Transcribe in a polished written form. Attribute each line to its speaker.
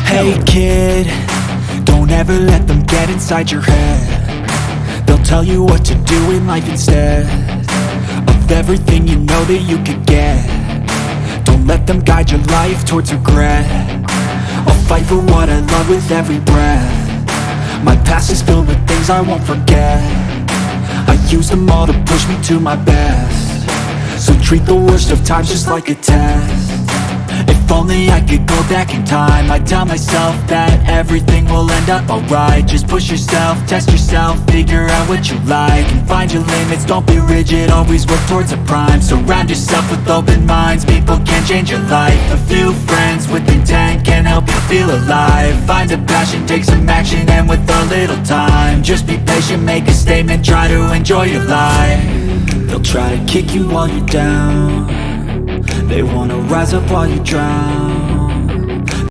Speaker 1: Hey kid, don't ever let them get inside your head. They'll tell you what to do in life instead of everything you know that you could get. Don't let them guide your life towards regret. I'll fight for what I love with every breath. My past is filled with things I won't forget. I use them all to push me to my best. So treat the worst of times just like a test. If only I could go back in time, I'd tell myself that everything will end up alright. Just push yourself, test yourself, figure out what you like, and find your limits, don't be rigid, always work towards a prime. Surround yourself with open minds, people can change your life. A few friends with intent can help you feel alive. Find a passion, take some action, and with a little time, just be patient, make a statement, try to enjoy your life. They'll try to kick you while you're down, they wanna rise up while you drown.